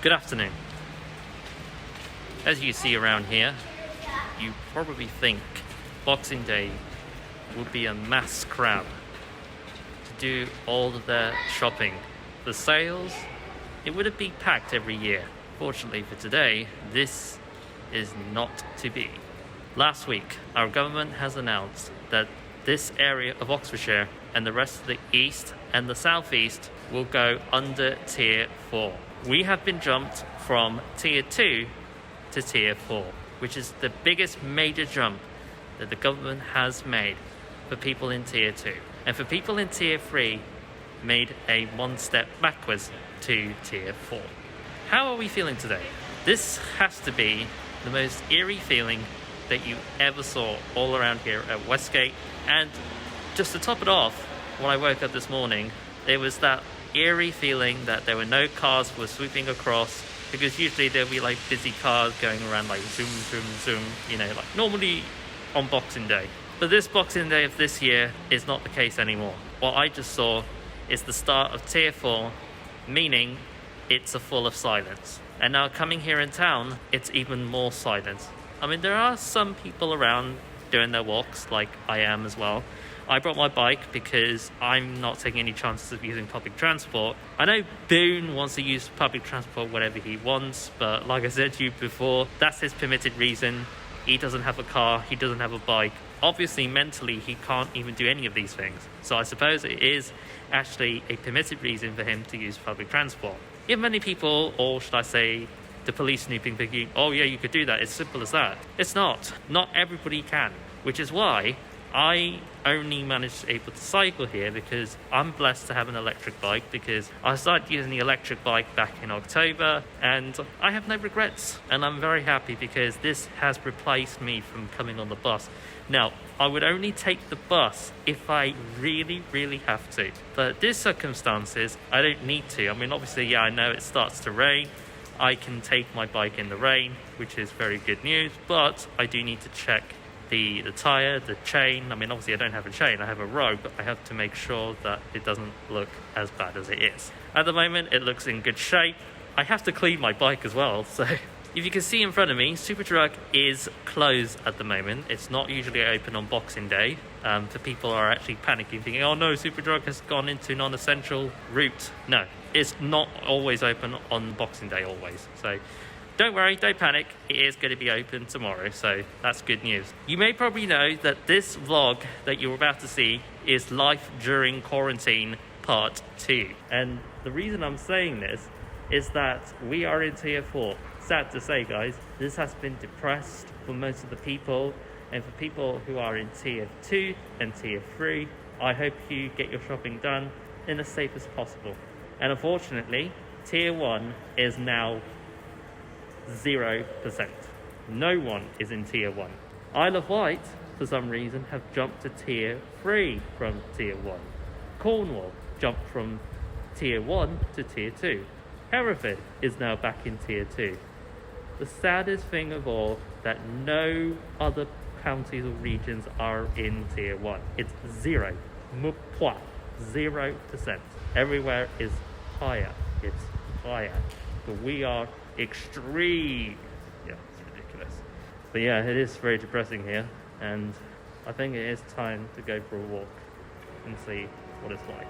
Good afternoon. As you see around here, you probably think Boxing Day would be a mass crowd to do all of their shopping. The sales, it would have been packed every year. Fortunately for today, this is not to be. Last week, our government has announced that this area of Oxfordshire and the rest of the east and the southeast will go under Tier 4. We have been jumped from Tier 2 to Tier 4, which is the biggest major jump that the government has made for people in Tier 2. And for people in Tier 3, made a one step backwards to Tier 4. How are we feeling today? This has to be the most eerie feeling that you ever saw all around here at Westgate. And just to top it off, when I woke up this morning, there was that eerie feeling that there were no cars were swooping across, because usually there'll be like busy cars going around like zoom, zoom, zoom, like normally on Boxing Day. But this Boxing Day of this year is not the case anymore. What I just saw is the start of Tier 4, meaning it's a full of silence. And now coming here in town, it's even more silence. I mean, there are some people around doing their walks, like I am as well. I brought my bike because I'm not taking any chances of using public transport. I know Boone wants to use public transport whatever he wants, but like I said to you before, that's his permitted reason. He doesn't have a car, he doesn't have a bike. Obviously, mentally, he can't even do any of these things. So I suppose it is actually a permitted reason for him to use public transport. If many people, or should I say, the police snooping, thinking, oh yeah, you could do that, it's simple as that. It's not. Not everybody can, which is why I only managed able to cycle here, because I'm blessed to have an electric bike, because I started using the electric bike back in October and I have no regrets, and I'm very happy because this has replaced me from coming on the bus. Now, I would only take the bus if I really, really have to, but these circumstances, I don't need to. I mean, obviously, yeah, I know it starts to rain. I can take my bike in the rain, which is very good news, but I do need to check the tyre, the chain. I mean, obviously I don't have a chain, I have a rope, but I have to make sure that it doesn't look as bad as it is. At the moment, it looks in good shape. I have to clean my bike as well, so if you can see in front of me, Superdrug is closed at the moment. It's not usually open on Boxing Day. The people are actually panicking, thinking, oh no, Superdrug has gone into non-essential route. No, it's not always open on Boxing Day always. So don't worry, don't panic, it is going to be open tomorrow, so that's good news. You may probably know that this vlog that you're about to see is Life During Quarantine Part 2. And the reason I'm saying this is that we are in Tier 4. Sad to say, guys, this has been depressed for most of the people, and for people who are in Tier 2 and Tier 3, I hope you get your shopping done in as safe as possible. And unfortunately, Tier 1 is now 0%. No one is in Tier 1. Isle of Wight, for some reason, have jumped to Tier 3 from Tier 1. Cornwall jumped from Tier 1 to Tier 2. Hereford is now back in Tier 2. The saddest thing of all, that no other counties or regions are in Tier 1. It's 0. 0%. Everywhere is higher. It's higher. But we are extreme. Yeah, it's ridiculous. But yeah, it is very depressing here, and I think it is time to go for a walk and see what it's like.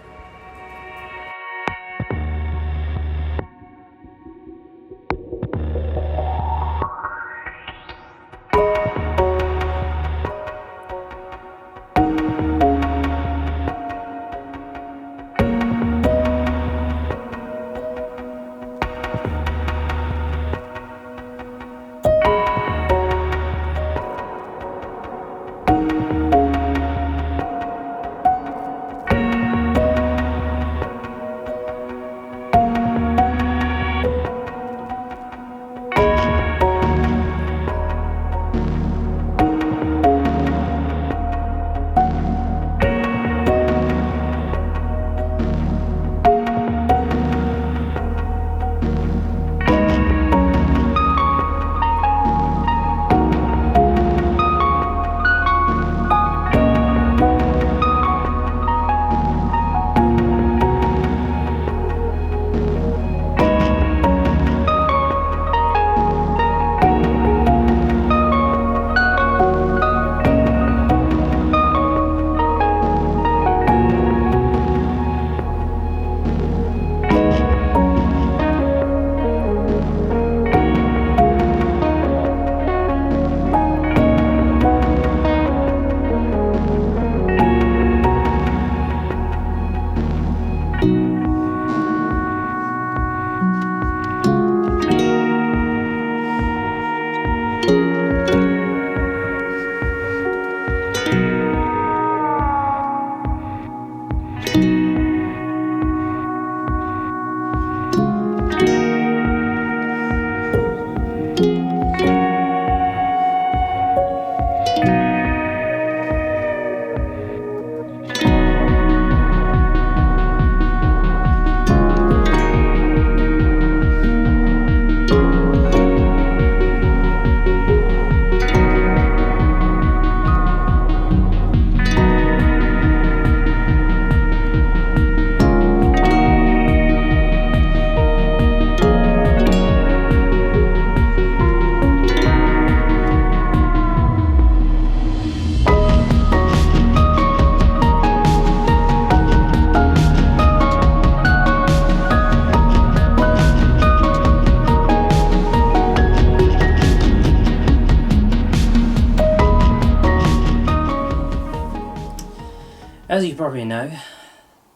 As you probably know,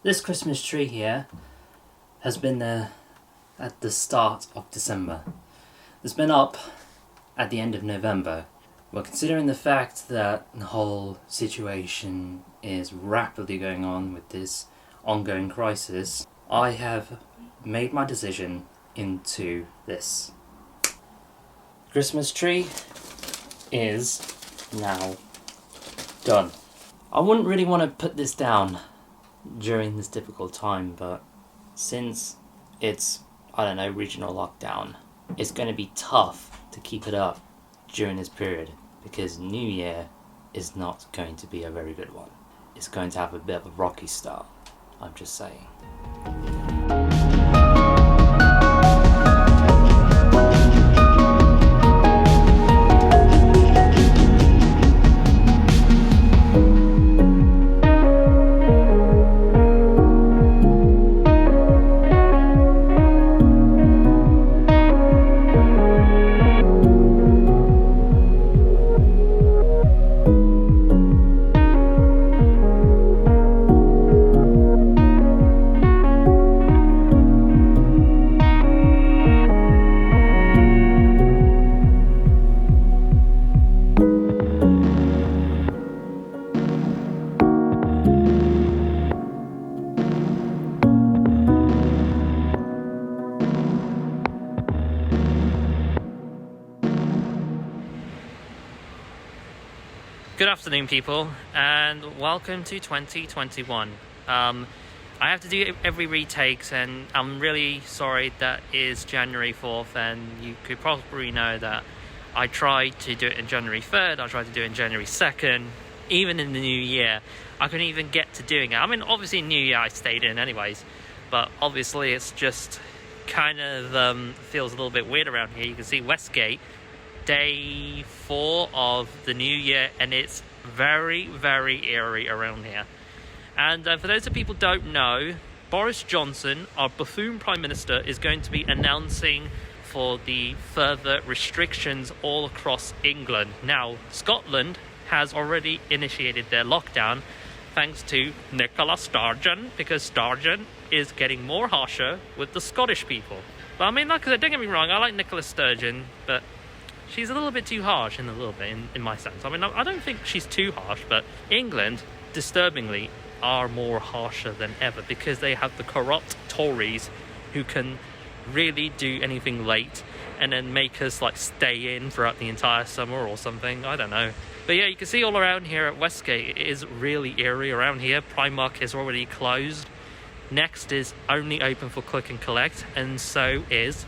this Christmas tree here has been there at the start of December. It's been up at the end of November. Well, considering the fact that the whole situation is rapidly going on with this ongoing crisis, I have made my decision into this. Christmas tree is now done. I wouldn't really want to put this down during this difficult time, but since it's, regional lockdown, it's going to be tough to keep it up during this period because New Year is not going to be a very good one. It's going to have a bit of a rocky start, I'm just saying. Good afternoon, people, and welcome to 2021. I have to do every retakes, and I'm really sorry that is January 4th, and you could probably know that I tried to do it in January 3rd, I tried to do it in January 2nd, even in the new year. I couldn't even get to doing it. I mean, obviously in New Year I stayed in anyways, but obviously it's just kind of feels a little bit weird around here. You can see Westgate, day 4 of the new year, and it's very, very eerie around here. And for those of people who don't know, Boris Johnson, our buffoon Prime Minister, is going to be announcing for the further restrictions all across England. Now, Scotland has already initiated their lockdown thanks to Nicola Sturgeon, because Sturgeon is getting more harsher with the Scottish people. But I mean, like I said, don't get me wrong, I like Nicola Sturgeon, but she's a little bit too harsh in my sense. I mean, I don't think she's too harsh, but England, disturbingly, are more harsher than ever because they have the corrupt Tories who can really do anything late and then make us like stay in throughout the entire summer or something. I don't know. But yeah, you can see all around here at Westgate, it is really eerie around here. Primark is already closed. Next is only open for click and collect, and so is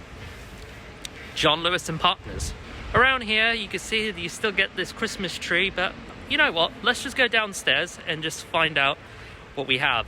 John Lewis and Partners. Around here, you can see that you still get this Christmas tree, but you know what? Let's just go downstairs and just find out what we have.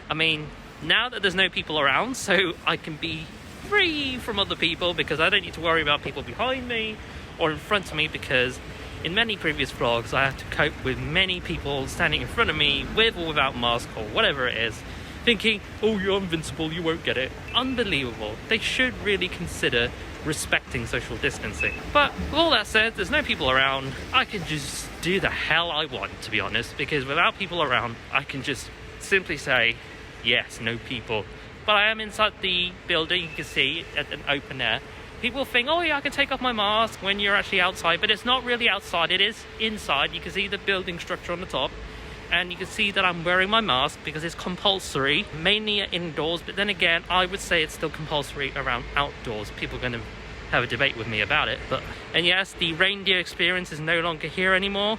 I mean, now that there's no people around, so I can be free from other people because I don't need to worry about people behind me or in front of me, because in many previous vlogs, I have to cope with many people standing in front of me with or without mask or whatever it is, thinking, oh, you're invincible, you won't get it. Unbelievable. They should really consider respecting social distancing. But with all that said, there's no people around. I can just do the hell I want, to be honest, because without people around, I can just simply say, yes, no people. But I am inside the building, you can see, at an open air. People think, oh yeah, I can take off my mask when you're actually outside, but it's not really outside, it is inside. You can see the building structure on the top, and you can see that I'm wearing my mask because it's compulsory, mainly indoors, but then again, I would say it's still compulsory around outdoors. People are going to have a debate with me about it. And yes, the reindeer experience is no longer here anymore.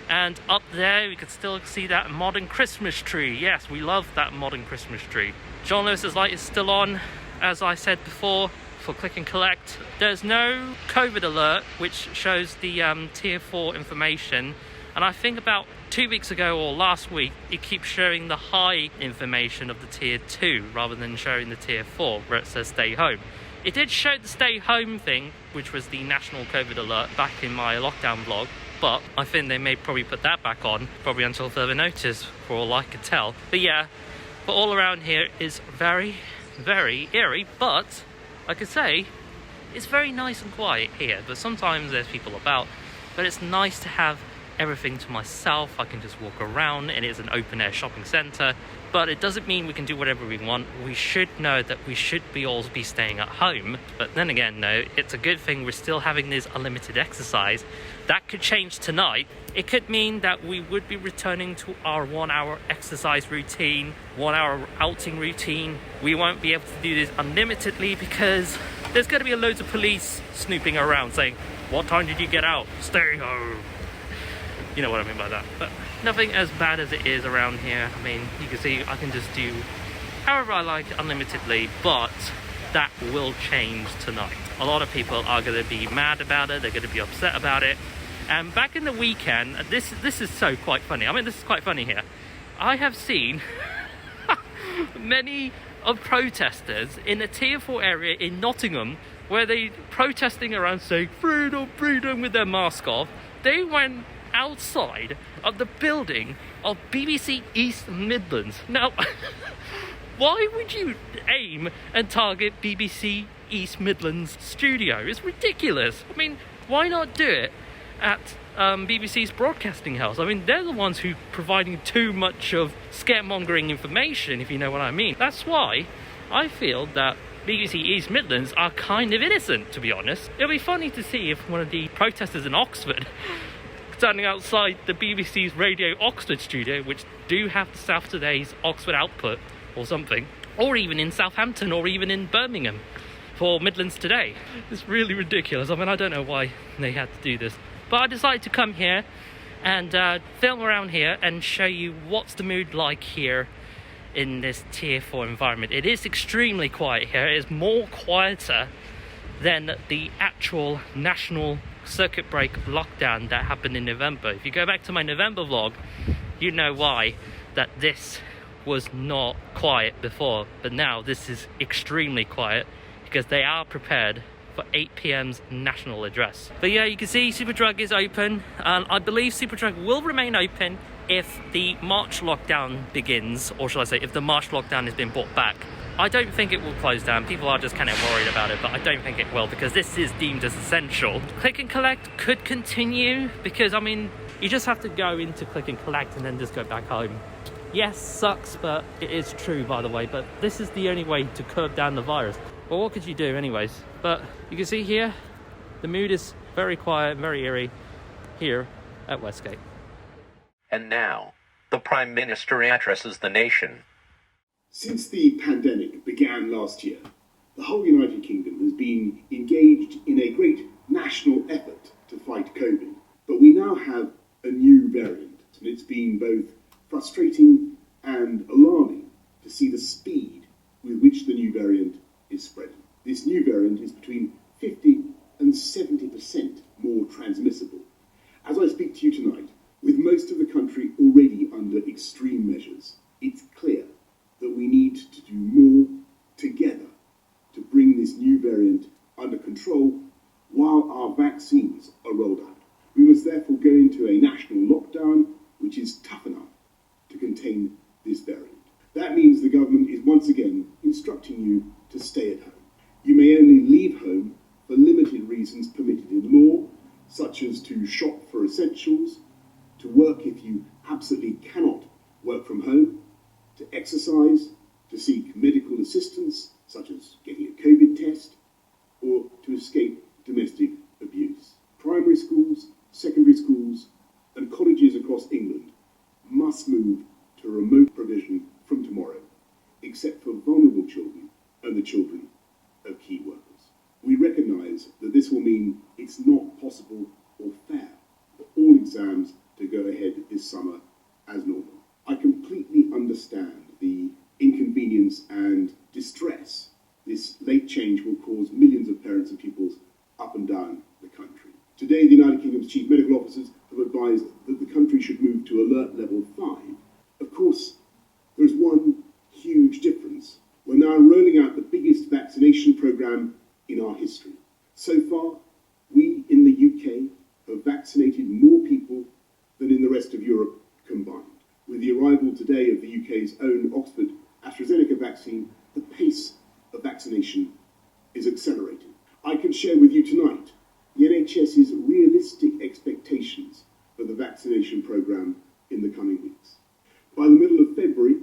And up there, we can still see that modern Christmas tree. Yes, we love that modern Christmas tree. John Lewis's light is still on, as I said before, for click and collect. There's no COVID alert, which shows the tier 4 information. And I think about 2 weeks ago or last week, it keeps showing the high information of the tier 2 rather than showing the tier 4 where it says stay home. It did show the stay home thing, which was the national COVID alert back in my lockdown vlog, but I think they may probably put that back on, probably until further notice, for all I could tell. But yeah, but all around here is very, very eerie, but like I say, it's very nice and quiet here, but sometimes there's people about. But it's nice to have everything to myself. I can just walk around, and it's an open-air shopping centre. But it doesn't mean we can do whatever we want. We should know that we should all be staying at home. But then again, no, it's a good thing we're still having this unlimited exercise. That could change tonight. It could mean that we would be returning to our 1 hour exercise routine, 1 hour outing routine. We won't be able to do this unlimitedly because there's going to be loads of police snooping around saying, "What time did you get out? Stay home." You know what I mean by that. But nothing as bad as it is around here. I mean, you can see I can just do however I like unlimitedly, but that will change tonight. A lot of people are going to be mad about it. They're going to be upset about it. And back in the weekend, this is so quite funny. I mean, this is quite funny here. I have seen many of protesters in a tier 4 area in Nottingham where they protesting around saying freedom, freedom with their mask off. They went outside of the building of BBC East Midlands. Now, why would you aim and target BBC East Midlands studio? It's ridiculous. I mean, why not do it at BBC's broadcasting house? I mean, they're the ones who providing too much of scaremongering information, if you know what I mean. That's why I feel that BBC East Midlands are kind of innocent, to be honest. It'll be funny to see if one of the protesters in Oxford standing outside the BBC's Radio Oxford studio, which do have the South Today's Oxford output or something, or even in Southampton or even in Birmingham for Midlands Today. It's really ridiculous. I mean, I don't know why they had to do this. But I decided to come here and film around here and show you what's the mood like here in this tier 4 environment. It is extremely quiet here. It is more quieter than the actual national circuit break lockdown that happened in November. If you go back to my November vlog, you know why that this was not quiet before, but now this is extremely quiet because they are prepared for 8 p.m.'s national address. But yeah, you can see Superdrug is open, and I believe Superdrug will remain open if the March lockdown begins, or shall I say, if the March lockdown has been brought back. I don't think it will close down. People are just kind of worried about it, but I don't think it will because this is deemed as essential. Click and collect could continue because, I mean, you just have to go into click and collect and then just go back home. Yes, sucks, but it is true, by the way, but this is the only way to curb down the virus. Well, what could you do anyways? But you can see here, the mood is very quiet, very eerie here at Westgate. And now, the Prime Minister addresses the nation. Since the pandemic began last year, the whole United Kingdom has been engaged in a great national effort to fight COVID. But we now have a new variant, and it's been both frustrating and alarming to see the speed with which the new variant is spreading. This new variant is between 50 and 70% more transmissible. As I speak to you tonight, with most of the country already under extreme measures, it's clear that we need to do more together to bring this new variant under control while our vaccines are rolled out. We must therefore go into a national lockdown which is tough enough to contain this variant. That means the government is once again instructing you to stay at home. You may only leave home for limited reasons permitted in law, such as to shop for essentials, to work if you absolutely cannot work from home, to exercise, to seek medical assistance, such as getting a COVID test, or to escape domestic abuse. Primary schools, secondary schools, and colleges across England must move to remote provision from tomorrow, except for vulnerable children and the children of key workers. We recognise that this will mean it's not possible or fair for all exams to go ahead this summer as normal. I completely understand the inconvenience and distress this late change will cause millions of parents and pupils up and down the country. Today, the United Kingdom's chief medical officers have advised that the country should move to alert level 5. Of course, there is one huge difference. We're now rolling out the biggest vaccination programme in our history. So far, we in the UK have vaccinated more people than in the rest of Europe combined. With the arrival today of the UK's own Oxford AstraZeneca vaccine, the pace of vaccination is accelerating. I can share with you tonight the NHS's realistic expectations for the vaccine vaccination programme in the coming weeks. By the middle of February,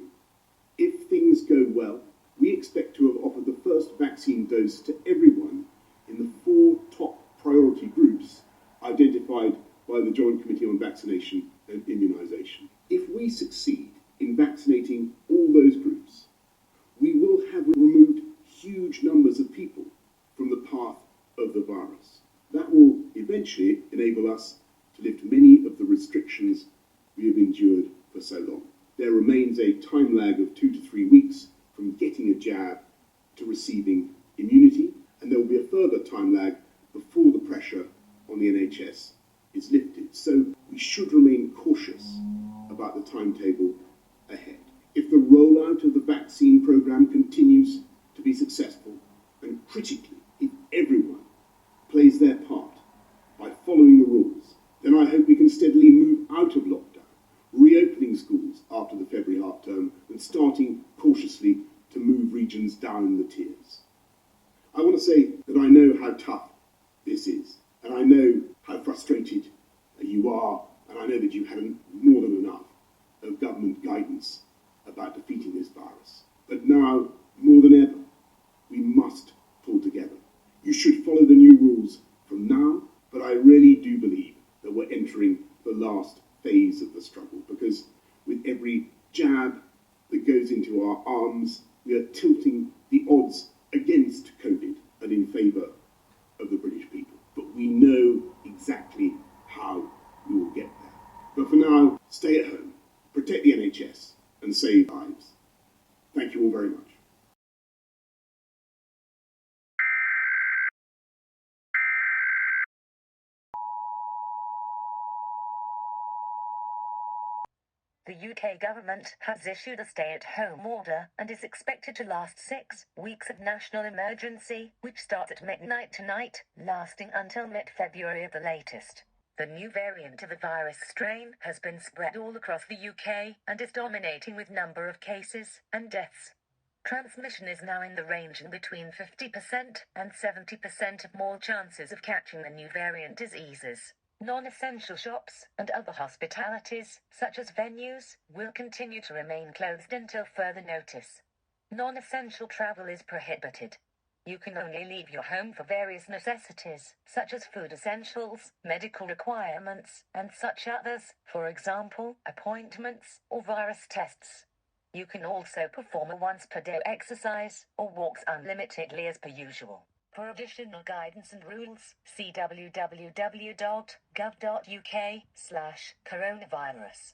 if things go well, we expect to have offered the first vaccine dose to everyone in the 4 top priority groups identified by the Joint Committee on Vaccination and Immunisation. If we succeed in vaccinating all those groups, we will have removed huge numbers of people from the path of the virus. That will eventually enable us to lift many of the restrictions we have endured for so long. There remains a time lag of 2 to 3 weeks from getting a jab to receiving immunity, and there will be a further time lag before the pressure on the NHS is lifted. So we should remain cautious about the timetable ahead. If the rollout of the vaccine programme continues to be successful, and critically, if everyone plays their part by following the rules, then I hope we can steadily move out of lockdown, reopening schools after the February half term and starting cautiously to move regions down the tiers. I want to say that I know how tough this is, and I know how frustrated you are, and I know that you've had more than enough of government guidance about defeating this virus. But now, more than ever, we must pull together. You should follow the new rules from now, but I really do believe that we're entering the last phase of the struggle, because with every jab that goes into our arms, we are tilting the odds against COVID and in favour of the British people. But we know exactly how we will get there. But for now, stay at home, protect the NHS and save lives. Thank you all very much. The UK government has issued a stay-at-home order and is expected to last 6 weeks of national emergency, which starts at midnight tonight, lasting until mid-February at the latest. The new variant of the virus strain has been spread all across the UK and is dominating with number of cases and deaths. Transmission is now in the range between 50% and 70% of more chances of catching the new variant diseases. Non-essential shops and other hospitalities, such as venues, will continue to remain closed until further notice. Non-essential travel is prohibited. You can only leave your home for various necessities, such as food essentials, medical requirements, and such others, for example, appointments or virus tests. You can also perform a once-per-day exercise or walks unlimitedly as per usual. For additional guidance and rules, see www.gov.uk/coronavirus.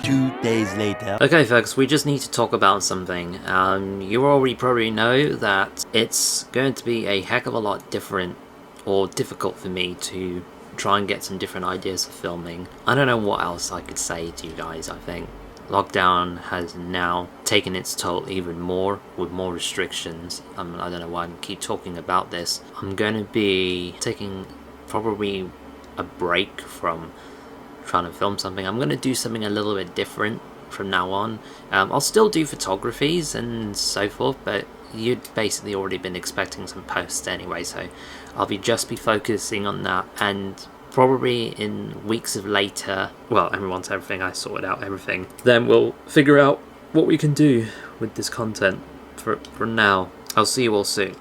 2 days later. Okay folks, we just need to talk about something. You already probably know that it's going to be a heck of a lot different or difficult for me to try and get some different ideas for filming. I don't know what else I could say to you guys. I think lockdown has now taken its toll even more with more restrictions. I don't know why I keep talking about this. I'm going to be taking probably a break from trying to film something. I'm going to do something a little bit different from now on. I'll still do photographies and so forth, but you'd basically already been expecting some posts anyway, so I'll just be focusing on that, and probably in weeks of later, well, once everything I sorted out everything, then we'll figure out what we can do with this content. For now, I'll see you all soon.